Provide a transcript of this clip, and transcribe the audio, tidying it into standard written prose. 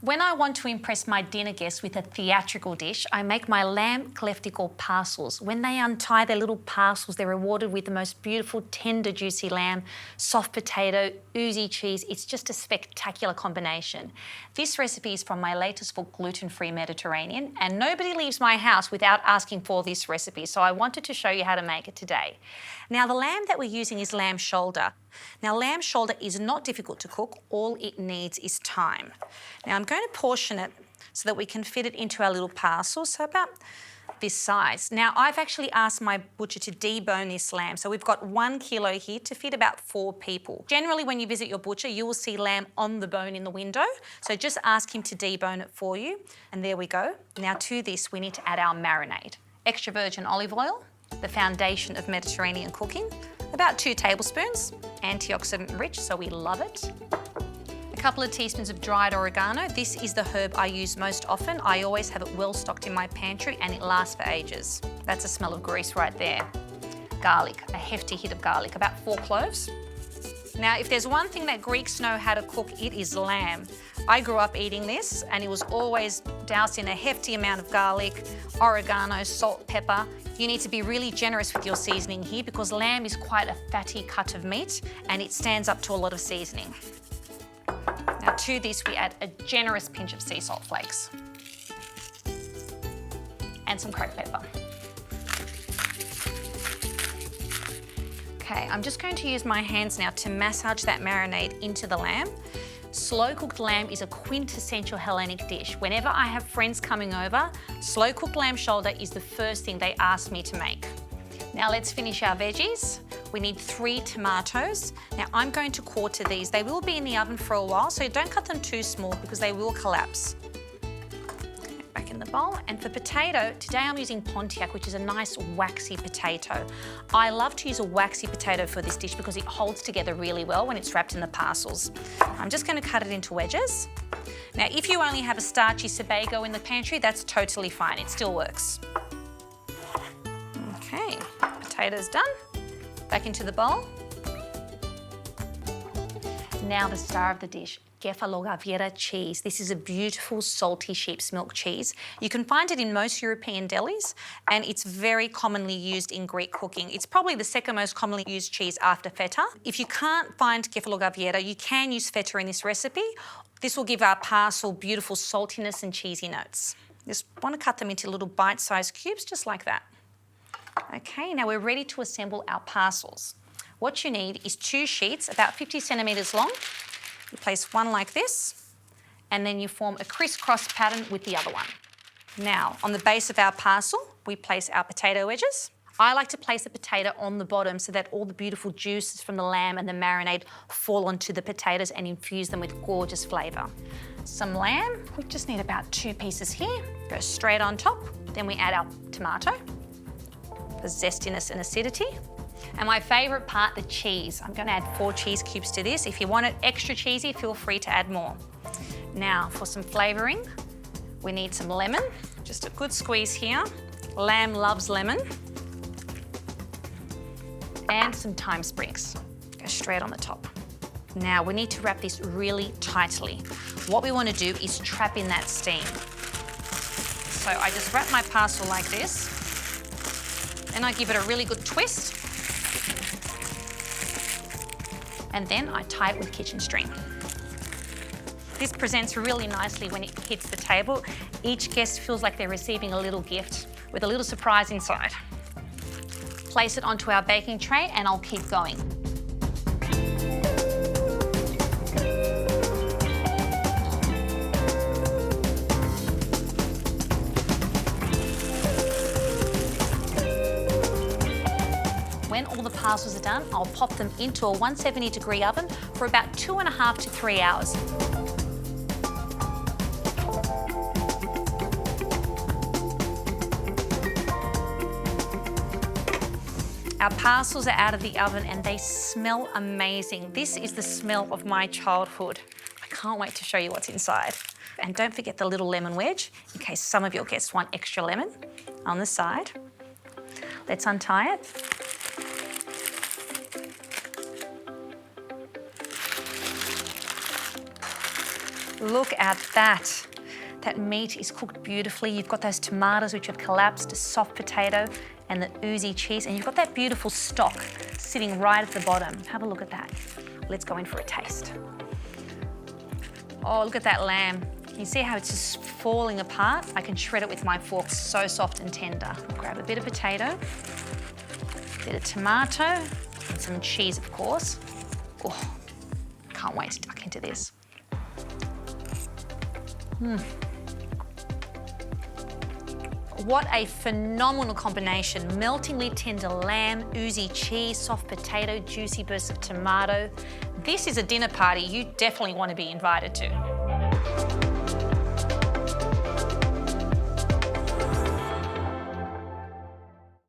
When I want to impress my dinner guests with a theatrical dish, I make my lamb Kleftiko parcels. When they untie their little parcels, they're rewarded with the most beautiful, tender, juicy lamb, soft potato, oozy cheese. It's just a spectacular combination. This recipe is from my latest book, Gluten-Free Mediterranean, and nobody leaves my house without asking for this recipe, so I wanted to show you how to make it today. Now, the lamb that we're using is lamb shoulder. Now, lamb shoulder is not difficult to cook. All it needs is time. Now, I'm going to portion it so that we can fit it into our little parcel, so about this size. Now, I've actually asked my butcher to debone this lamb, so we've got 1 kilo here to fit about 4 people. Generally, when you visit your butcher, you will see lamb on the bone in the window, so just ask him to debone it for you, and there we go. Now, to this, we need to add our marinade. Extra virgin olive oil, the foundation of Mediterranean cooking, about 2 tablespoons, antioxidant rich, so we love it. A couple of teaspoons of dried oregano. This is the herb I use most often. I always have it well stocked in my pantry and it lasts for ages. That's a smell of grease right there. Garlic, a hefty hit of garlic, about 4 cloves. Now, if there's one thing that Greeks know how to cook, it is lamb. I grew up eating this and it was always doused in a hefty amount of garlic, oregano, salt, pepper. You need to be really generous with your seasoning here because lamb is quite a fatty cut of meat and it stands up to a lot of seasoning. Now, to this, we add a generous pinch of sea salt flakes and some cracked pepper. Okay, I'm just going to use my hands now to massage that marinade into the lamb. Slow-cooked lamb is a quintessential Hellenic dish. Whenever I have friends coming over, slow-cooked lamb shoulder is the first thing they ask me to make. Now let's finish our veggies. We need 3 tomatoes. Now I'm going to quarter these. They will be in the oven for a while, so don't cut them too small because they will collapse. Back in the bowl. And for potato, today I'm using pontiac, which is a nice waxy potato. I love to use a waxy potato for this dish because it holds together really well when it's wrapped in the parcels. I'm just going to cut it into wedges. Now, if you only have a starchy Sebago in the pantry, that's totally fine. It still works. Okay, potatoes done. Back into the bowl. Now the star of the dish, kefalograviera cheese. This is a beautiful salty sheep's milk cheese. You can find it in most European delis and it's very commonly used in Greek cooking. It's probably the second most commonly used cheese after feta. If you can't find kefalograviera, you can use feta in this recipe. This will give our parcel beautiful saltiness and cheesy notes. Just want to cut them into little bite-sized cubes, just like that. Okay, now we're ready to assemble our parcels. What you need is 2 sheets about 50 centimetres long. You place one like this, and then you form a crisscross pattern with the other one. Now, on the base of our parcel, we place our potato wedges. I like to place the potato on the bottom so that all the beautiful juices from the lamb and the marinade fall onto the potatoes and infuse them with gorgeous flavour. Some lamb, we just need about 2 pieces here. Go straight on top. Then we add our tomato for zestiness and acidity. And my favourite part, the cheese. I'm going to add 4 cheese cubes to this. If you want it extra cheesy, feel free to add more. Now, for some flavouring, we need some lemon. Just a good squeeze here. Lamb loves lemon. And some thyme sprigs. Go straight on the top. Now, we need to wrap this really tightly. What we want to do is trap in that steam. So I just wrap my parcel like this. Then I give it a really good twist. And then I tie it with kitchen string. This presents really nicely when it hits the table. Each guest feels like they're receiving a little gift with a little surprise inside. Place it onto our baking tray and I'll keep going. When all the parcels are done, I'll pop them into a 170-degree oven for about 2.5 to 3 hours. Our parcels are out of the oven and they smell amazing. This is the smell of my childhood. I can't wait to show you what's inside. And don't forget the little lemon wedge, in case some of your guests want extra lemon on the side. Let's untie it. Look at that. That meat is cooked beautifully. You've got those tomatoes which have collapsed, a soft potato, and the oozy cheese, and you've got that beautiful stock sitting right at the bottom. Have a look at that. Let's go in for a taste. Oh, look at that lamb. You see how it's just falling apart? I can shred it with my fork, so soft and tender. Grab a bit of potato, a bit of tomato, and some cheese, of course. Oh, can't wait to duck into this. What a phenomenal combination. Meltingly tender lamb, oozy cheese, soft potato, juicy bursts of tomato. This is a dinner party you definitely want to be invited to.